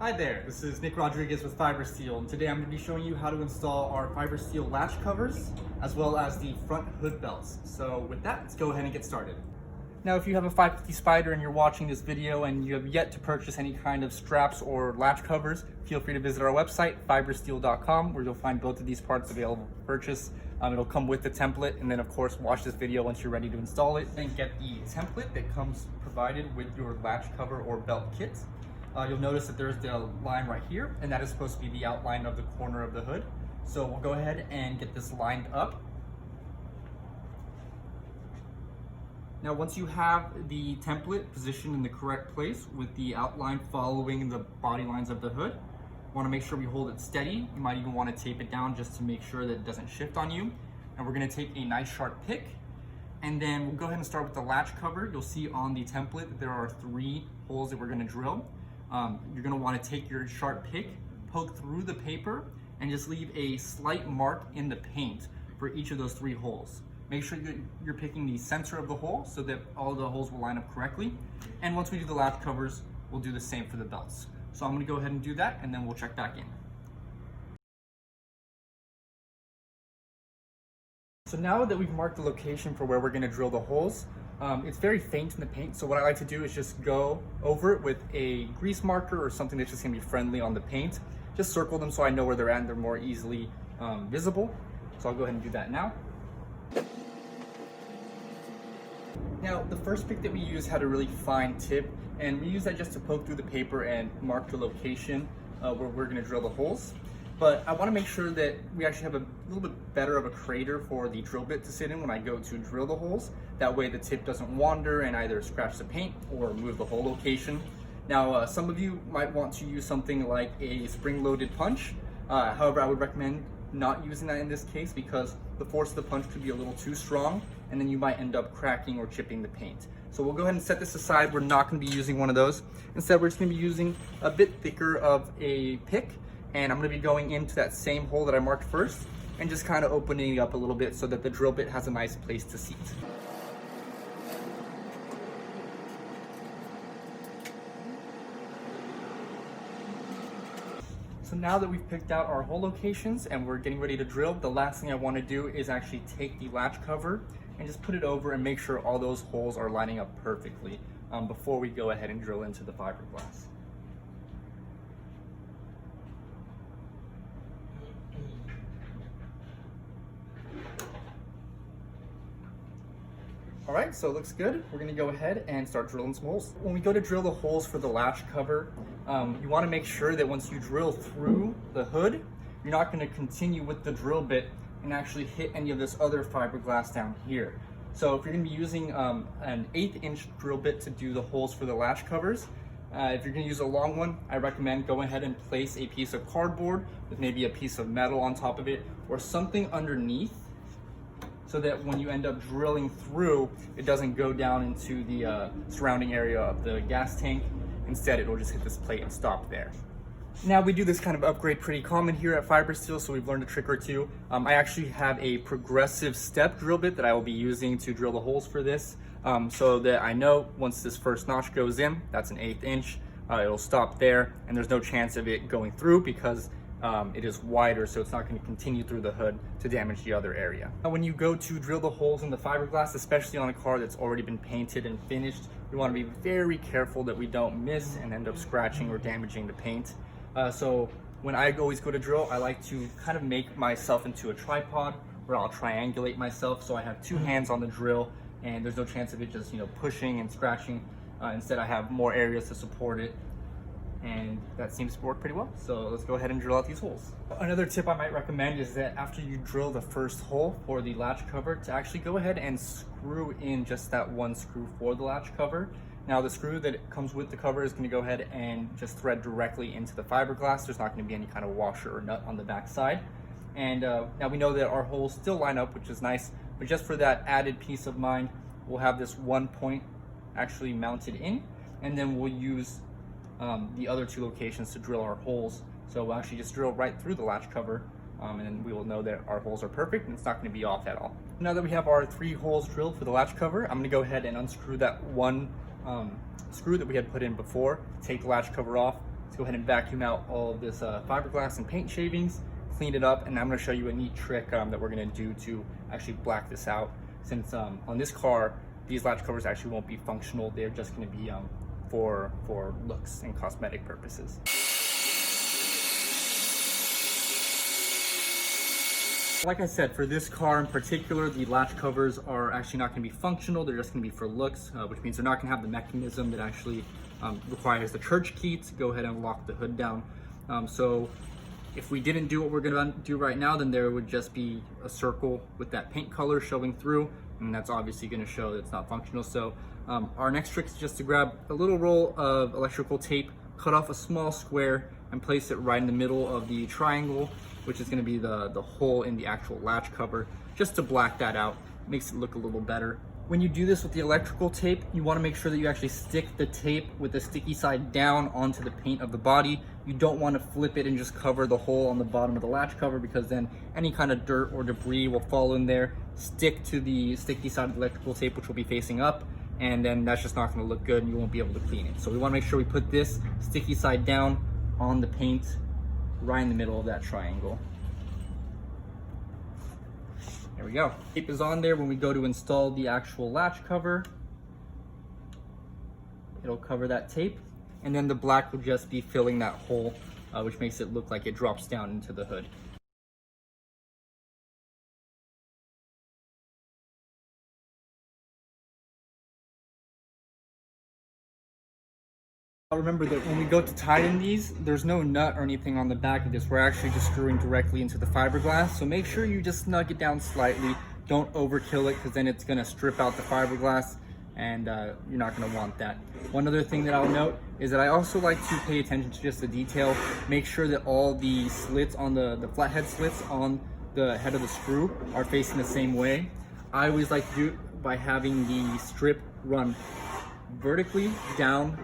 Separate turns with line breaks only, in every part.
Hi there, this is Nick Rodriguez with Fibersteel, and today I'm going to be showing you how to install our Fibersteel latch covers as well as the front hood belts. So with that, let's go ahead and get started. Now if you have a 550 Spyder and you're watching this video and you have yet to purchase any kind of straps or latch covers, feel free to visit our website, fibersteel.com, where you'll find both of these parts available for purchase. It'll come with the template, and then of course watch this video once you're ready to install it. Then get the template that comes provided with your latch cover or belt kit. You'll notice that there's the line right here, and that is supposed to be the outline of the corner of the hood. So we'll go ahead and get this lined up. Now once you have the template positioned in the correct place with the outline following the body lines of the hood, we want to make sure we hold it steady. You might even want to tape it down just to make sure that it doesn't shift on you. And we're going to take a nice sharp pick, and then we'll go ahead and start with the latch cover. You'll see on the template that there are 3 holes that we're going to drill. You're going to want to take your sharp pick, poke through the paper, and just leave a slight mark in the paint for each of those 3 holes. Make sure you're picking the center of the hole so that all the holes will line up correctly. And once we do the latch covers, we'll do the same for the belts. So I'm going to go ahead and do that, and then we'll check back in. So now that we've marked the location for where we're going to drill the holes, it's very faint in the paint, so what I like to do is just go over it with a grease marker or something that's just going to be friendly on the paint. Just circle them so I know where they're at and they're more easily visible. So I'll go ahead and do that now. Now, the first pick that we use had a really fine tip, and we use that just to poke through the paper and mark the location where we're going to drill the holes. But I want to make sure that we actually have a little bit better of a crater for the drill bit to sit in when I go to drill the holes. That way the tip doesn't wander and either scratch the paint or move the hole location. Now, some of you might want to use something like a spring-loaded punch. However, I would recommend not using that in this case because the force of the punch could be a little too strong, and then you might end up cracking or chipping the paint. So we'll go ahead and set this aside. We're not going to be using one of those. Instead, we're just going to be using a bit thicker of a pick, and I'm going to be going into that same hole that I marked first and just kind of opening it up a little bit so that the drill bit has a nice place to seat. So now that we've picked out our hole locations and we're getting ready to drill, the last thing I want to do is actually take the latch cover and just put it over and make sure all those holes are lining up perfectly before we go ahead and drill into the fiberglass. All right, so it looks good. We're gonna go ahead and start drilling some holes. When we go to drill the holes for the latch cover, you wanna make sure that once you drill through the hood, you're not gonna continue with the drill bit and actually hit any of this other fiberglass down here. So if you're gonna be using an 1/8 inch drill bit to do the holes for the latch covers, if you're gonna use a long one, I recommend going ahead and place a piece of cardboard with maybe a piece of metal on top of it or something underneath, so that when you end up drilling through, it doesn't go down into the surrounding area of the gas tank. Instead, it will just hit this plate and stop there. Now, we do this kind of upgrade pretty common here at Fibersteel, so we've learned a trick or two. I actually have a progressive step drill bit that I will be using to drill the holes for this, so that I know once this first notch goes in, that's an 1/8 inch, it'll stop there, and there's no chance of it going through because it is wider, so it's not going to continue through the hood to damage the other area. Now, when you go to drill the holes in the fiberglass, especially on a car that's already been painted and finished, we want to be very careful that we don't miss and end up scratching or damaging the paint. So when I always go to drill, I like to kind of make myself into a tripod where I'll triangulate myself so I have 2 hands on the drill and there's no chance of it just pushing and scratching. Instead, I have more areas to support it, and that seems to work pretty well. So let's go ahead and drill out these holes. Another tip I might recommend is that after you drill the first hole for the latch cover, to actually go ahead and screw in just that one screw for the latch cover. Now the screw that comes with the cover is going to go ahead and just thread directly into the fiberglass. There's not going to be any kind of washer or nut on the back side. And now we know that our holes still line up, which is nice, but just for that added peace of mind, we'll have this one point actually mounted in, and then we'll use the other 2 locations to drill our holes. So we'll actually just drill right through the latch cover, and then we will know that our holes are perfect and it's not going to be off at all. Now that we have our 3 holes drilled for the latch cover, I'm going to go ahead and unscrew that one screw that we had put in before, take the latch cover off, Let's go ahead and vacuum out all of this fiberglass and paint shavings, clean it up, and I'm going to show you a neat trick that we're going to do to actually black this out. Since on this car, these latch covers actually won't be functional. They're just going to be for looks and cosmetic purposes. Like I said, for this car in particular, the latch covers are actually not going to be functional. They're just going to be for looks, which means they're not going to have the mechanism that actually requires the church key to go ahead and lock the hood down. So if we didn't do what we're going to do right now, then there would just be a circle with that paint color showing through, and that's obviously going to show that it's not functional. So our next trick is just to grab a little roll of electrical tape, cut off a small square, and place it right in the middle of the triangle, which is going to be the hole in the actual latch cover, just to black that out. Makes it look a little better. When you do this with the electrical tape, you want to make sure that you actually stick the tape with the sticky side down onto the paint of the body. You don't want to flip it and just cover the hole on the bottom of the latch cover, because then any kind of dirt or debris will fall in there, stick to the sticky side of the electrical tape, which will be facing up, and then that's just not going to look good and you won't be able to clean it. So we want to make sure we put this sticky side down on the paint right in the middle of that triangle. There we go. Tape is on there. When we go to install the actual latch cover, it'll cover that tape, and then the black will just be filling that hole, which makes it look like it drops down into the hood. Remember that when we go to tighten these, there's no nut or anything on the back of this. We're actually just screwing directly into the fiberglass. So make sure you just snug it down slightly. Don't overkill it, because then it's gonna strip out the fiberglass, and you're not gonna want that. One other thing that I'll note is that I also like to pay attention to just the detail. Make sure that all the slits on the flathead slits on the head of the screw are facing the same way. I always like to do it by having the strip run vertically down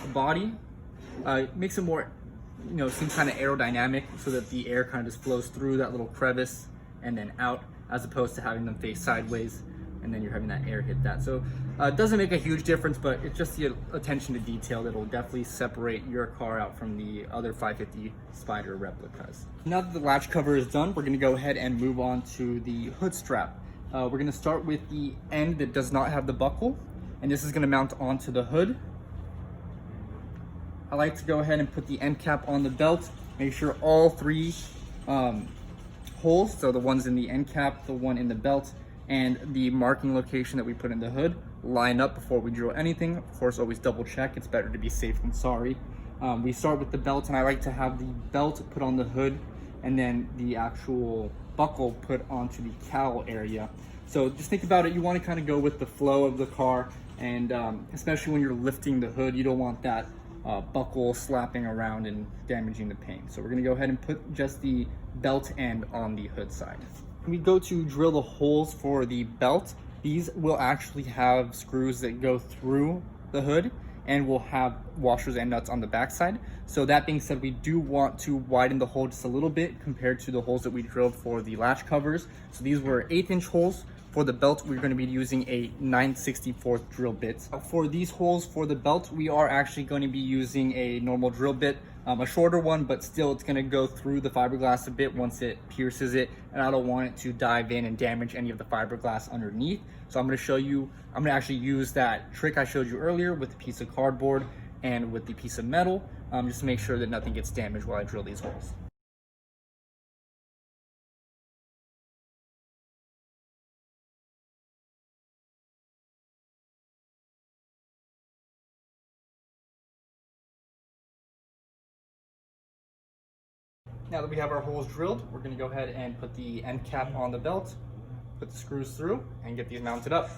the body. It makes it more, seem kind of aerodynamic, so that the air kind of just flows through that little crevice and then out, as opposed to having them face sideways and then you're having that air hit that. So it doesn't make a huge difference, but it's just the attention to detail that will definitely separate your car out from the other 550 Spyder replicas. Now that the latch cover is done, we're going to go ahead and move on to the hood strap. We're going to start with the end that does not have the buckle, and this is going to mount onto the hood. I like to go ahead and put the end cap on the belt. Make sure all three holes, so the ones in the end cap, the one in the belt, and the marking location that we put in the hood, line up before we drill anything. Of course, always double check. It's better to be safe than sorry. We start with the belt, and I like to have the belt put on the hood and then the actual buckle put onto the cowl area. So just think about it. You want to kind of go with the flow of the car, and especially when you're lifting the hood, you don't want that buckle slapping around and damaging the paint. So we're going to go ahead and put just the belt end on the hood side. When we go to drill the holes for the belt, these will actually have screws that go through the hood and will have washers and nuts on the backside. So that being said, we do want to widen the hole just a little bit compared to the holes that we drilled for the latch covers. So these were 1/8-inch holes. For the belt, we're going to be using a 9/64 drill bit. For these holes for the belt, we are actually going to be using a normal drill bit, a shorter one, but still it's going to go through the fiberglass a bit once it pierces it, and I don't want it to dive in and damage any of the fiberglass underneath. So I'm going to actually use that trick I showed you earlier with the piece of cardboard and with the piece of metal, just to make sure that nothing gets damaged while I drill these holes. Now that we have our holes drilled, we're going to go ahead and put the end cap on the belt, put the screws through, and get these mounted up.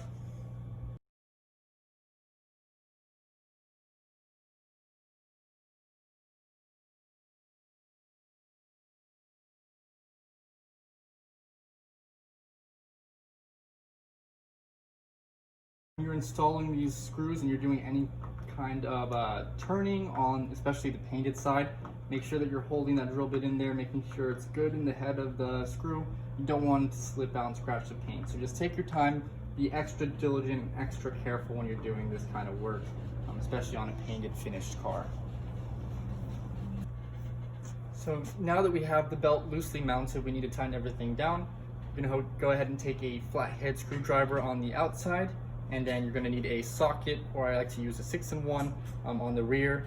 When you're installing these screws and you're doing any kind of turning on, especially the painted side, make sure that you're holding that drill bit in there, making sure it's good in the head of the screw. You don't want it to slip out and scratch the paint. So just take your time, be extra diligent, extra careful when you're doing this kind of work, especially on a painted finished car. So now that we have the belt loosely mounted, we need to tighten everything down. You're gonna go ahead and take a flathead screwdriver on the outside, and then you're gonna need a socket, or I like to use a 6-in-1 on the rear.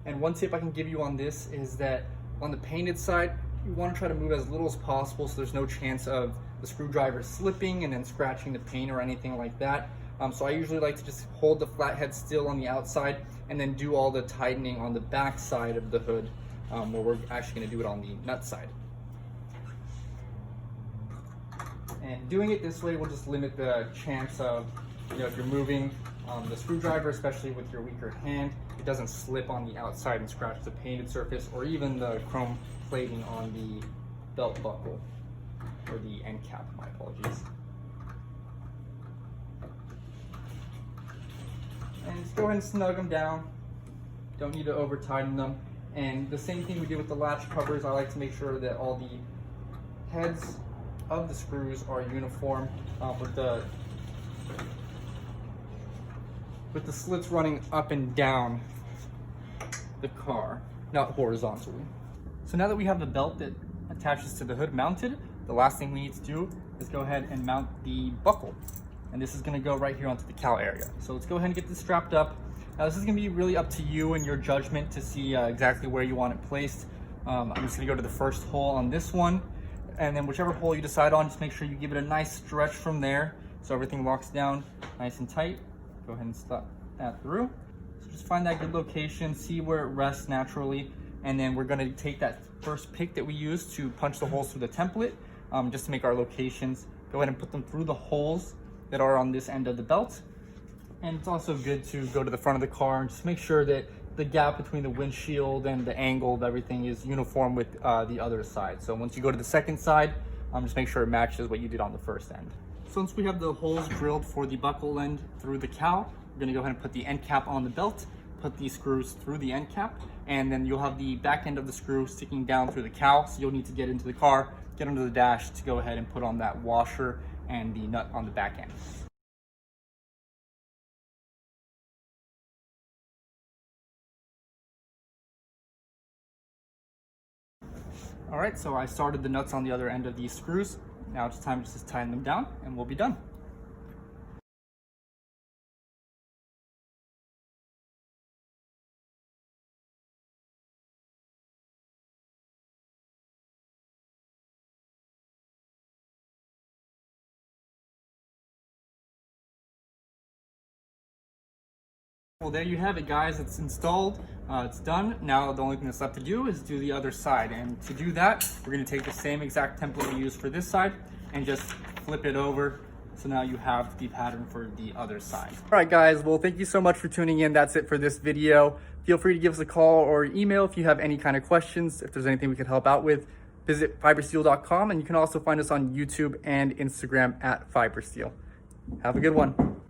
And one tip I can give you on this is that on the painted side, you wanna try to move as little as possible so there's no chance of the screwdriver slipping and then scratching the paint or anything like that. So I usually like to just hold the flathead still on the outside and then do all the tightening on the back side of the hood, where we're actually gonna do it on the nut side. And doing it this way will just limit the chance of, if you're moving the screwdriver, especially with your weaker hand, it doesn't slip on the outside and scratch the painted surface or even the chrome plating on the belt buckle, or the end cap, my apologies. And just go ahead and snug them down. Don't need to over tighten them. And the same thing we did with the latch covers, I like to make sure that all the heads of the screws are uniform, with the slits running up and down the car, not horizontally. So now that we have the belt that attaches to the hood mounted, the last thing we need to do is go ahead and mount the buckle. And this is gonna go right here onto the cowl area. So let's go ahead and get this strapped up. Now this is gonna be really up to you and your judgment to see exactly where you want it placed. I'm just gonna go to the first hole on this one, and then whichever hole you decide on, just make sure you give it a nice stretch from there so everything locks down nice and tight. Go ahead and slap that through. So just find that good location, see where it rests naturally, and then we're gonna take that first pick that we used to punch the holes through the template, just to make our locations. Go ahead and put them through the holes that are on this end of the belt. And it's also good to go to the front of the car and just make sure that the gap between the windshield and the angle of everything is uniform with the other side. So once you go to the second side, just make sure it matches what you did on the first end. So once we have the holes drilled for the buckle end through the cowl, we're gonna go ahead and put the end cap on the belt, put these screws through the end cap, and then you'll have the back end of the screw sticking down through the cowl. So you'll need to get into the car, get under the dash to go ahead and put on that washer and the nut on the back end. All right, so I started the nuts on the other end of these screws. Now it's time to just tighten them down and we'll be done. Well, there you have it, guys. It's installed, it's done. Now the only thing that's left to do is do the other side. And to do that, we're gonna take the same exact template we used for this side and just flip it over. So now you have the pattern for the other side. All right, guys, well, thank you so much for tuning in. That's it for this video. Feel free to give us a call or email if you have any kind of questions. If there's anything we could help out with, visit fibersteel.com, and you can also find us on YouTube and Instagram at Fibersteel. Have a good one.